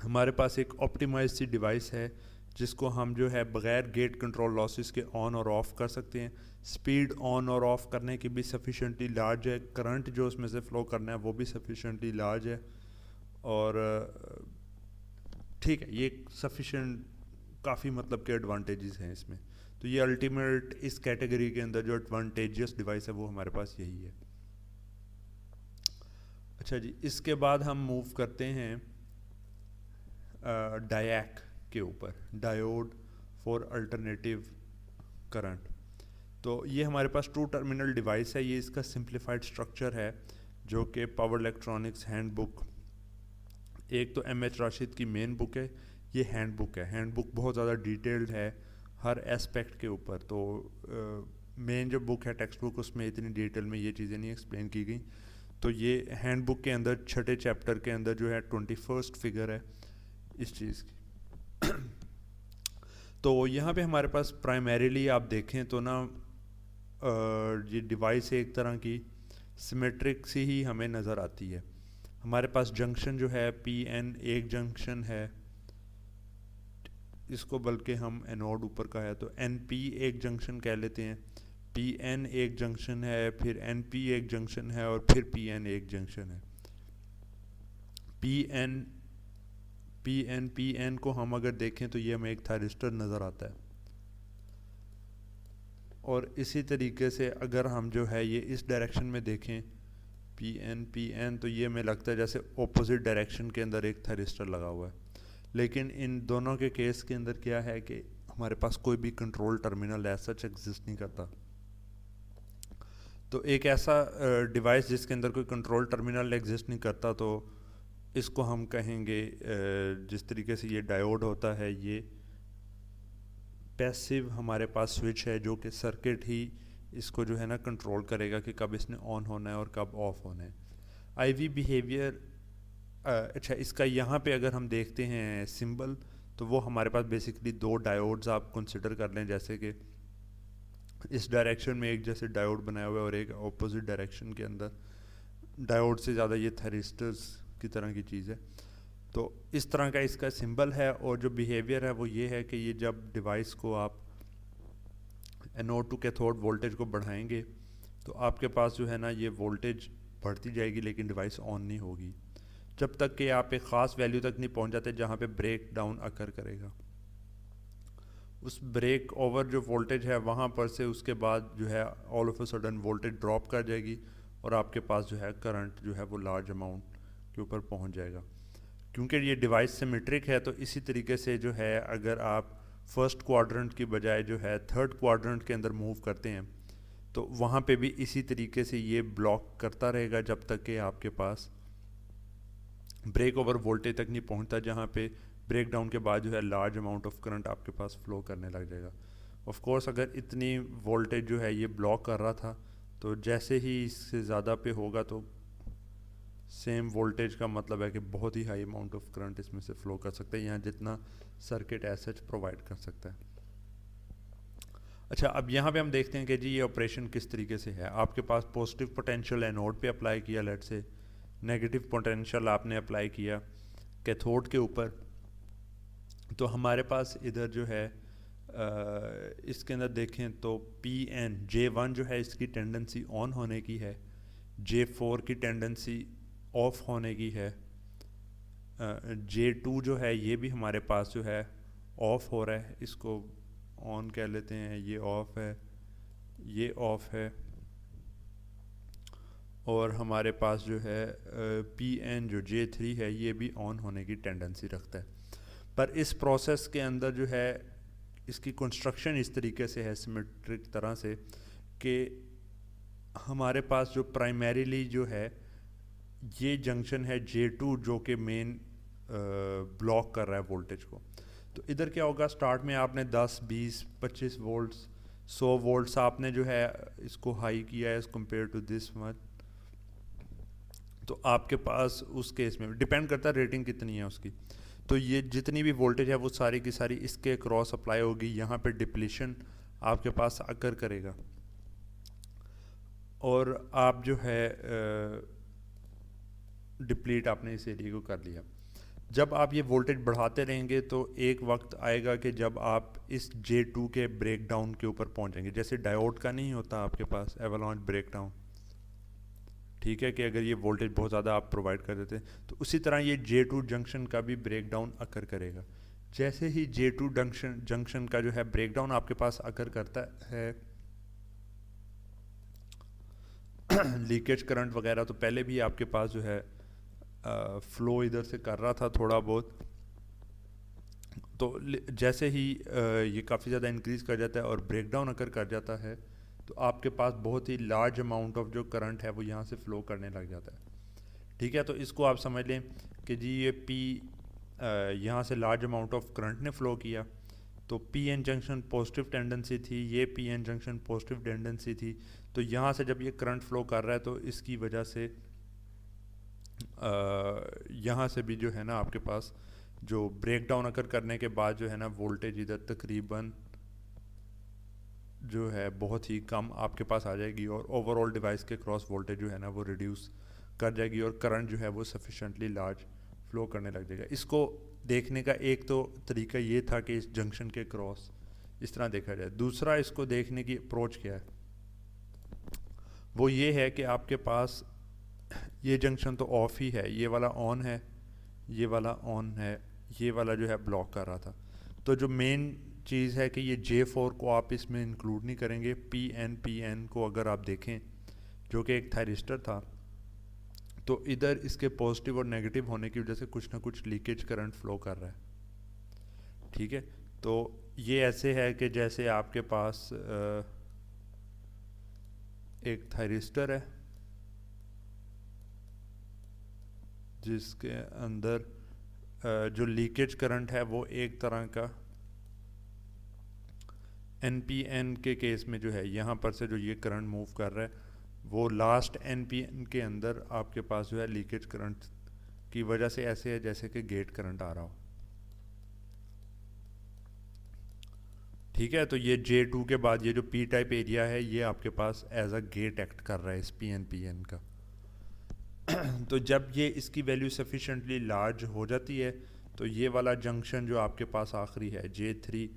ہمارے پاس ایک آپٹیمائز سی ڈیوائس ہے جس کو ہم جو ہے بغیر گیٹ کنٹرول لاسز کے آن اور آف کر سکتے ہیں. سپیڈ آن اور آف کرنے کی بھی سفیشینٹلی لارج ہے, کرنٹ جو اس میں سے فلو کرنا ہے وہ بھی سفیشینٹلی لارج ہے, اور ٹھیک ہے یہ سفیشینٹ کافی مطلب کہ ایڈوانٹیجز ہیں اس میں. تو یہ الٹیمیٹ اس کیٹیگری کے اندر جو ایڈوانٹیجس ڈیوائس ہے وہ ہمارے پاس یہی ہے. اچھا جی, اس کے بعد ہم موو کرتے ہیں ڈائیک کے اوپر, ڈائیوڈ فار الٹرنیٹیو کرنٹ. تو یہ ہمارے پاس 2 ٹرمینل ڈیوائس ہے. یہ اس کا سمپلیفائڈ اسٹرکچر ہے جو کہ پاور الیکٹرانکس ہینڈ بک, ایک تو ایم ایچ راشد کی مین بک ہے, یہ ہینڈ بک ہے. ہینڈ بک بہت زیادہ ڈیٹیلڈ ہے ہر ایسپیکٹ کے اوپر. تو مین جو بک ہے ٹیکسٹ بک, اس میں اتنی ڈیٹیل میں یہ چیزیں نہیں ایکسپلین کی گئیں. تو یہ ہینڈ بک کے اندر چھٹے چیپٹر کے اندر جو ہے 21st فگر ہے اس چیز کی. تو یہاں پہ ہمارے پاس پرائمریلی آپ دیکھیں تو نا یہ ڈیوائس ایک طرح کی سیمیٹرک سی ہی ہمیں نظر آتی ہے. ہمارے پاس جنکشن جو ہے پی این ایک جنکشن ہے, اس کو بلکہ ہم اینوڈ اوپر کا ہے تو این پی ایک جنکشن کہہ لیتے ہیں, پی این ایک جنکشن ہے, پھر این پی ایک جنکشن ہے, اور پھر پی این ایک جنکشن ہے. پی این کو ہم اگر دیکھیں تو یہ ہمیں ایک تھائرسٹر نظر آتا ہے, اور اسی طریقے سے اگر ہم جو ہے یہ اس ڈائریکشن میں دیکھیں پی این تو یہ میں لگتا ہے جیسے اپوزٹ ڈائریکشن کے اندر ایک تھرسٹر لگا ہوا ہے، لیکن ان دونوں کے کیس کے اندر کیا ہے کہ ہمارے پاس کوئی بھی control terminal as such exist نہیں کرتا. تو ایک ایسا ڈیوائس جس کے اندر کوئی کنٹرول ٹرمینل ایگزسٹ نہیں کرتا تو اس کو ہم کہیں گے جس طریقے سے یہ ڈائیوڈ ہوتا ہے یہ پیسیو ہمارے پاس سوئچ ہے جو کہ سرکٹ ہی اس کو جو ہے نا کنٹرول کرے گا کہ کب اس نے آن ہونا ہے اور کب آف ہونا ہے. آئی وی بیہیویئر اچھا اس کا یہاں پہ اگر ہم دیکھتے ہیں سمبل تو وہ ہمارے پاس بیسکلی دو ڈائیوڈز آپ کنسیڈر کر لیں، جیسے کہ اس ڈائریکشن میں ایک جیسے ڈائیوڈ بنایا ہوا ہے اور ایک اپوزٹ ڈائریکشن کے اندر ڈائیوڈ سے زیادہ یہ تھرسٹرز کی طرح کی چیز ہے. تو اس طرح کا اس کا سمبل ہے، اور جو بیہیویئر ہے وہ یہ ہے کہ یہ جب ڈیوائس کو آپ اینوڈ ٹو کیتھوڈ وولٹیج کو بڑھائیں گے تو آپ کے پاس جو ہے نا یہ وولٹیج بڑھتی جائے گی لیکن ڈیوائس آن نہیں ہوگی جب تک کہ آپ ایک خاص ویلیو تک نہیں پہنچ جاتے جہاں پہ بریک ڈاؤن اکر کرے گا. اس بریک اوور جو وولٹیج ہے وہاں پر سے اس کے بعد جو ہے all of a sudden voltage drop کر جائے گی اور آپ کے پاس جو ہے کرنٹ جو ہے وہ لارج اماؤنٹ کے اوپر پہنچ جائے گا. کیونکہ یہ ڈیوائس سیمیٹرک ہے تو اسی طریقے سے جو ہے اگر آپ فرسٹ کوارڈرنٹ کی بجائے جو ہے تھرڈ کوارڈرنٹ کے اندر موو کرتے ہیں تو وہاں پہ بھی اسی طریقے سے یہ بلاک کرتا رہے گا جب تک کہ آپ کے پاس بریک اوور وولٹیج تک نہیں پہنچتا جہاں پہ بریک ڈاؤن کے بعد جو ہے لارج اماؤنٹ آف کرنٹ آپ کے پاس فلو کرنے لگ جائے گا. آف کورس اگر اتنی وولٹیج جو ہے یہ بلاک کر رہا تھا تو جیسے ہی اس سے زیادہ پہ ہوگا تو سیم وولٹیج کا مطلب ہے کہ بہت ہی ہائی اماؤنٹ آف کرنٹ اس میں سے فلو کر سکتا ہے یہاں جتنا سرکٹ ایز سچ پرووائڈ کر سکتا ہے. اچھا اب یہاں پہ ہم دیکھتے ہیں کہ جی یہ آپریشن کس طریقے سے ہے. آپ کے پاس پازیٹیو پوٹینشیل اینوڈ پہ اپلائی کیا، لیٹ سے نیگیٹو پوٹینشیل آپ نے اپلائی کیا کیتھوڈ کے اوپر، تو ہمارے پاس ادھر جو ہے اس کے اندر دیکھیں تو پی این جے ون جو ہے اس کی ٹینڈنسی آن ہونے کی ہے، جے فور کی ٹینڈنسی آف ہونے کی ہے، جے ٹو جو ہے یہ بھی ہمارے پاس جو ہے آف ہو رہا ہے، اس کو آن کہہ لیتے ہیں، یہ آف ہے، یہ آف ہے، اور ہمارے پاس جو ہے پی این جو جے تھری ہے یہ بھی آن ہونے کی ٹینڈنسی رکھتا ہے. پر اس پروسیس کے اندر جو ہے اس کی کنسٹرکشن اس طریقے سے ہے سیمیٹرک طرح سے کہ ہمارے پاس جو پرائمریلی جو ہے یہ جنکشن ہے جے ٹو جو کہ مین بلاک کر رہا ہے وولٹیج کو. تو ادھر کیا ہوگا، سٹارٹ میں آپ نے 10 20 25 وولٹس 100 وولٹس آپ نے جو ہے اس کو ہائی کیا ہے ایز کمپیئر ٹو دس مچ. تو آپ کے پاس اس کیس میں ڈپینڈ کرتا ہے ریٹنگ کتنی ہے اس کی، تو یہ جتنی بھی وولٹیج ہے وہ ساری کی ساری اس کے کراس اپلائی ہوگی، یہاں پہ ڈپلیشن آپ کے پاس اکر کرے گا اور آپ جو ہے ڈپلیٹ آپ نے اس ایریے کو کر لیا. جب آپ یہ وولٹیج بڑھاتے رہیں گے تو ایک وقت آئے گا کہ جب آپ اس جے ٹو کے بریک ڈاؤن کے اوپر پہنچیں گے، جیسے ڈائیوڈ کا نہیں ہوتا آپ کے پاس ایولانچ بریک ڈاؤن، ٹھیک ہے، کہ اگر یہ وولٹیج بہت زیادہ آپ پرووائڈ کر دیتے ہیں تو اسی طرح یہ جے ٹو جنکشن کا بھی بریک ڈاؤن اکر کرے گا. جیسے ہی جے ٹو جنکشن کا جو ہے بریک ڈاؤن آپ کے پاس اکر کرتا ہے لیکیج کرنٹ وغیرہ تو پہلے بھی آپ کے پاس جو ہے فلو ادھر سے کر رہا تھا تھوڑا بہت، تو جیسے ہی یہ کافی زیادہ انکریز کر جاتا ہے اور بریک ڈاؤن اکر کر جاتا ہے تو آپ کے پاس بہت ہی لارج اماؤنٹ آف جو کرنٹ ہے وہ یہاں سے فلو کرنے لگ جاتا ہے. ٹھیک ہے، تو اس کو آپ سمجھ لیں کہ جی یہ پی یہاں سے لارج اماؤنٹ آف کرنٹ نے فلو کیا تو پی این جنکشن پازیٹیو ٹینڈنسی تھی، یہ پی این جنکشن پازیٹیو ٹینڈنسی تھی، تو یہاں سے جب یہ کرنٹ فلو کر رہا ہے تو اس کی وجہ سے یہاں سے بھی جو ہے نا آپ کے پاس جو بریک ڈاؤن اکر کرنے کے بعد جو ہے نا وولٹیج ادھر تقریباً جو ہے بہت ہی کم آپ کے پاس آ جائے گی اور اوور آل ڈیوائس کے کراس وولٹیج جو ہے نا وہ ریڈیوس کر جائے گی اور کرنٹ جو ہے وہ سفیشینٹلی لارج فلو کرنے لگ جائے گا. اس کو دیکھنے کا ایک تو طریقہ یہ تھا کہ اس جنکشن کے کراس اس طرح دیکھا جائے. دوسرا اس کو دیکھنے کی اپروچ کیا ہے، وہ یہ ہے کہ آپ کے پاس یہ جنکشن تو آف ہی ہے، یہ والا آن ہے، یہ والا آن ہے، یہ والا جو ہے بلاک کر رہا تھا. تو جو مین چیز ہے کہ یہ جے فور کو آپ اس میں انکلوڈ نہیں کریں گے. پی این کو اگر آپ دیکھیں جو کہ ایک تھائرسٹر تھا تو ادھر اس کے پازیٹیو اور نیگیٹو ہونے کی وجہ سے کچھ نہ کچھ لیکیج کرنٹ فلو کر رہا ہے. ٹھیک ہے, تو یہ ایسے ہے کہ جیسے آپ کے پاس ایک تھائرسٹر ہے جس کے اندر جو لیکیج کرنٹ ہے وہ ایک طرح کا این پی این کے کیس میں جو ہے یہاں پر سے جو یہ کرنٹ موو کر رہا ہے وہ لاسٹ این پی این کے اندر آپ کے پاس جو ہے لیکیج کرنٹ کی وجہ سے ایسے ہے جیسے کہ گیٹ کرنٹ آ رہا ہو. ٹھیک ہے, تو یہ جے ٹو کے بعد یہ جو پی ٹائپ ایریا ہے یہ آپ کے پاس ایز اے گیٹ ایکٹ کر رہا ہے اس پی این کا. تو جب یہ اس کی ویلیو سفیشینٹلی لارج ہو جاتی ہے تو یہ والا جنکشن جو آپ کے پاس آخری ہے جے تھری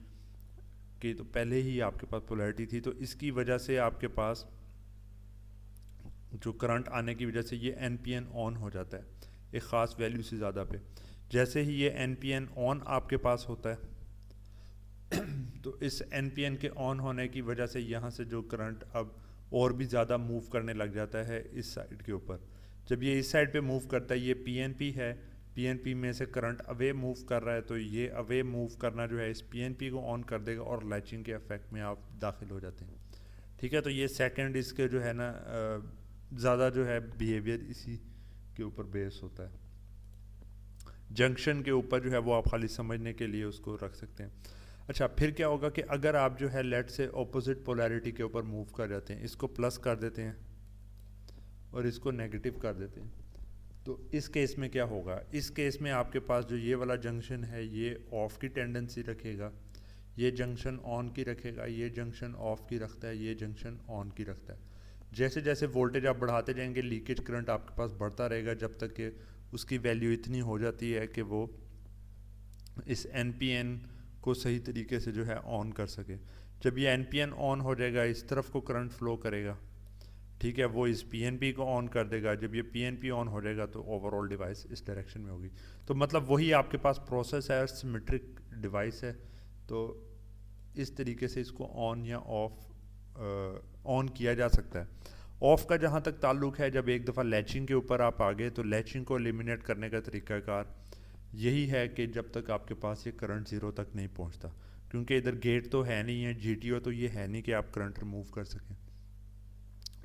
کی, تو پہلے ہی آپ کے پاس پولیرٹی تھی, تو اس کی وجہ سے آپ کے پاس جو کرنٹ آنے کی وجہ سے یہ این پی این آن ہو جاتا ہے ایک خاص ویلیو سے زیادہ پہ. جیسے ہی یہ این پی این آن آپ کے پاس ہوتا ہے تو اس این پی این کے آن ہونے کی وجہ سے یہاں سے جو کرنٹ اب اور بھی زیادہ موو کرنے لگ جاتا ہے اس سائڈ کے اوپر. جب یہ اس سائڈ پہ موو کرتا ہے, یہ پی این پی ہے, پی این پی میں سے کرنٹ اوے موو کر رہا ہے, تو یہ اوے موو کرنا جو ہے اس پی این پی کو آن کر دے گا اور لیچنگ کے افیکٹ میں آپ داخل ہو جاتے ہیں. ٹھیک ہے, تو یہ سیکنڈ اس کے جو ہے نا زیادہ جو ہے بیہیویئر اسی کے اوپر بیس ہوتا ہے. جنکشن کے اوپر جو ہے وہ آپ خالی سمجھنے کے لیے اس کو رکھ سکتے ہیں. اچھا, پھر کیا ہوگا کہ اگر آپ جو ہے لیٹ سے اپوزٹ پولیرٹی کے اوپر موو کر جاتے ہیں, اس کو پلس کر دیتے ہیں اور اس کو نیگیٹو کر دیتے ہیں, تو اس کیس میں کیا ہوگا؟ اس کیس میں آپ کے پاس جو یہ والا جنکشن ہے یہ آف کی ٹینڈنسی رکھے گا, یہ جنکشن آن کی رکھے گا, یہ جنکشن آف کی رکھتا ہے, یہ جنکشن آن کی رکھتا ہے. جیسے جیسے وولٹیج آپ بڑھاتے جائیں گے لیکیج کرنٹ آپ کے پاس بڑھتا رہے گا جب تک کہ اس کی ویلیو اتنی ہو جاتی ہے کہ وہ اس این پی این کو صحیح طریقے سے جو ہے آن کر سکے. جب یہ این پی این آن ہو جائے گا اس طرف کو کرنٹ فلو کرے گا, ٹھیک ہے, وہ اس پی این پی کو آن کر دے گا. جب یہ پی این پی آن ہو جائے گا تو اوور آل ڈیوائس اس ڈائریکشن میں ہوگی. تو مطلب وہی آپ کے پاس پروسیس ہے, سیمیٹرک ڈیوائس ہے, تو اس طریقے سے اس کو آن یا آف آن کیا جا سکتا ہے. آف کا جہاں تک تعلق ہے, جب ایک دفعہ لیچنگ کے اوپر آپ آگے تو لیچنگ کو ایلیمینیٹ کرنے کا طریقہ کار یہی ہے کہ جب تک آپ کے پاس یہ کرنٹ زیرو تک نہیں پہنچتا, کیونکہ ادھر گیٹ تو ہے نہیں ہے, جی ٹی او تو یہ ہے نہیں کہ آپ کرنٹ ریموو کر سکیں.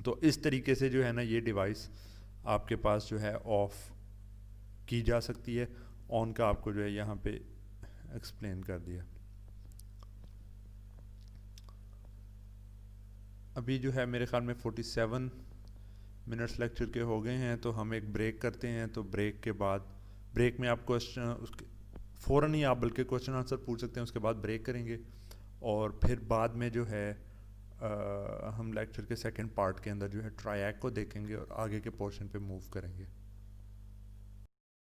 تو اس طریقے سے جو ہے نا یہ ڈیوائس آپ کے پاس جو ہے آف کی جا سکتی ہے. آن کا آپ کو جو ہے یہاں پہ ایکسپلین کر دیا. ابھی جو ہے میرے خیال میں 47 منٹس لیکچر کے ہو گئے ہیں, تو ہم ایک بریک کرتے ہیں. تو بریک کے بعد, بریک میں آپ کوشچن اس کے فوراً ہی آپ بلکہ کوشچن آنسر پوچھ سکتے ہیں, اس کے بعد بریک کریں گے اور پھر بعد میں جو ہے ہم لیکچر کے سیکنڈ پارٹ کے اندر جو ہے ٹرائیک کو دیکھیں گے اور آگے کے پورشن پہ موو کریں گے.